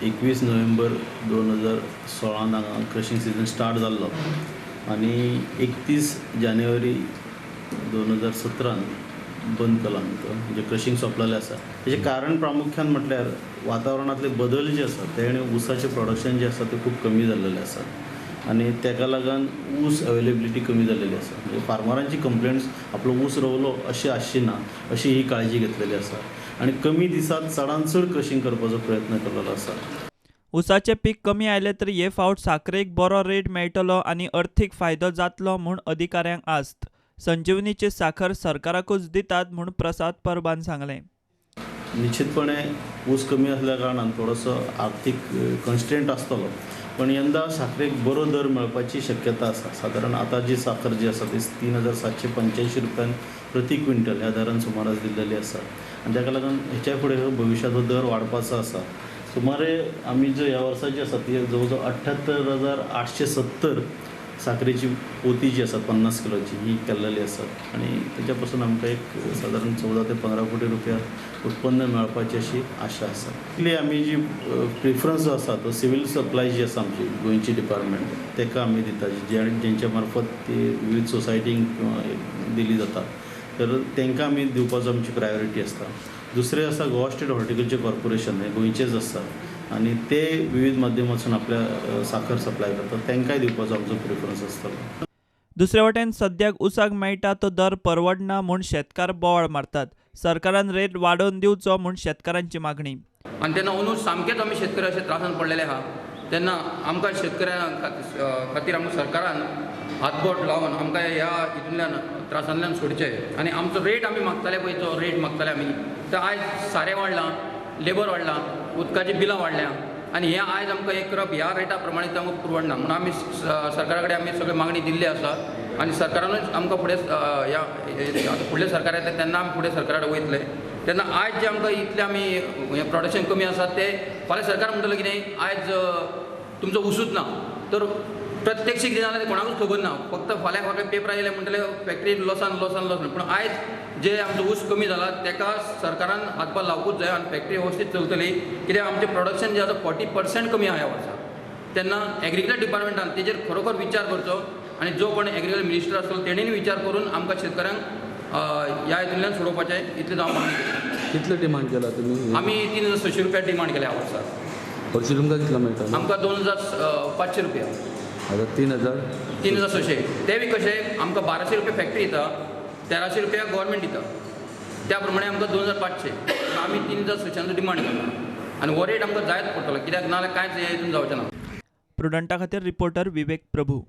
21 November 2016 हांगा crushing season start जाल्लो आनी 31 जानेवारी 2017 बंद केलो आमकां म्हणजे क्रशिंग सोंपलेलें आसा. तेजें कारण प्रामुख्यान म्हटल्यार वातावरणांतले बदल जे आसा तेणे ऊसाचें प्रोडक्शन जें आसा तें खूब कमी जाल्लेलें आसा आनी तेका लागून ऊस अवेलेबिलिटी कमी जाल्लेली आसा. म्हणजे फार्मरांची कंप्लेंट्स आपलो ऊस रोवलो अशें आसची ना अशी ही काळजी घेतलेली आसा आनी कमी दिसांत चडांत चड क्रशिंग करपाचो प्रयत्न केल्लो आसा. ऊसाचें पीक कमी आयलें तरी हे फावट साखरेक बरो रेट मेळटलो आनी अर्थीक फायदो जातलो म्हूण अधिकाऱ्यांक आस्त. संजीवनीची साखर सरकाराकूच दितात म्हूण प्रसाद परबान सांगलें. निश्चितपणे ऊस कमी असल्या कारणान थोडोसो आर्थीक कन्स्ट्रेंट आसतलो, पण यंदा साखरेक बरो दर मेळपाची शक्यता आसा. सादारण आतां जी साखर जी आसा ती 3,785 रुपयान प्रति क्विंटल ह्या दरान सुमारास दिल्लेली आसा आनी ताका लागून हेच्या फुडें भविश्याचो दर वाडपाचो आसा. सुमारे आमी जो ह्या वर्साची आसा ती जवळ जवळ 78,870 साखरेची पोती जी आसा 50 किलोची ही केल्लेली आसा आनी तेच्या पासून आमकां एक सादारण 14 ते 15 कोटी रुपया उत्पन्न मेळपाची अशी आशा आसा. इतली आमी जी प्रिफरन्स जो आसा तो सिवील सप्लाय जी आसा आमची गोंयची डिपार्टमेंट तेका आमी दिता जेंच्या मार्फत ती विविध सोसायटींक किंवा दिली जाता तर तांकां आमी दिवपाचो आमची प्रायोरिटी आसता. दुसरें आसा गोवा स्टेट हॉर्टिकल्चर कॉर्पोरेशन हे गोंयचेच आसा आनी ते विविध माध्यमांतसून आपल्या साखर सप्लाय करतात तांकांय दिवपाचो आमचो प्रिफरन्स आसतलो. दुसरे वटेन सद्याक ऊसाक मेळटा तो दर परवडना म्हूण शेतकार बोवाळ मारतात. सरकारान रेट वाडोवन दिवचो म्हूण शेतकारांची मागणी. आनी तेन्ना अंदूं सामकेच आमी शेतकरी अशे त्रासान पडलेले आहा तेन्ना आमकां शेतकऱ्यां खातीर आमकां सरकारान हातबोट लावन आमकां ह्या हितूंतल्यान त्रासांतल्यान सोडचें आनी आमचो रेट आमी मागताले पळय जो रेट मागताले आमी तो आयज सारें वाडलां, लेबर वाडलां, उदकाची बिलां वाडल्या आनी हें आयज आमकां एक करप ह्या रेटा प्रमाणे आमकां परवडना म्हणून आमी सरकारा कडेन आमी सगळी मागणी दिल्ली आसा आनी सरकारानूच आमकां फुडें ह्या फुडले सरकार येता तेन्ना आमी फुडें सरकारा कडेन वयतले. तेन्ना आयज जे आमकां इतलें आमी हें प्रोडक्शन कमी आसा तें फाल्यां सरकार म्हणटलो कितें आयज तुमचो ऊसूच ना तर प्रत्यक्षीक कितें जालें तें कोणाकूच खबर ना. फक्त फाल्यां फाल्यां पेपरार येयलें म्हणटलें फॅक्टरी लॉसान पूण आयज जे आमचो ऊस कमी जाला तेका सरकारान हातभार लावपूच जाय आनी फॅक्टरी वेवस्थीत चलतली कित्याक आमचें प्रोडक्शन जें आसा 40% कमी आहा ह्या वर्सा. तेन्ना एग्रीकल्चर डिपार्टमेंटान तेजेर खरोखर विचार करचो आनी जो कोण एग्रीकल्चर मिनिस्टर आसलो तेणीन विचार करून आमकां शेतकऱ्यांक ह्या हितूंतल्यान सोडोवपाचें इतलें हांव मागणी करतां. कितले डिमांड केला तुमी? आमी 3,600 रुपया डिमांड केल्या ह्या वर्सा. हरशीं तुमकां कितलो मेळटा? आमकां 2,500 रुपया. आतां 3,000? 3,600 ते बी कशें आमकां 1,200 रुपया फॅक्टरी दिता, 1,300 रुपया गव्हर्मेंट दिता, त्या प्रमाणे आमकां 2,500 आमी 3,600 डिमांड करता आनी हो रेट आमकां जायच पडटलो कित्याक नाजाल्यार कांयच हेतून जावचें ना. प्रुडंटा खातीर रिपोर्टर विवेक प्रभू.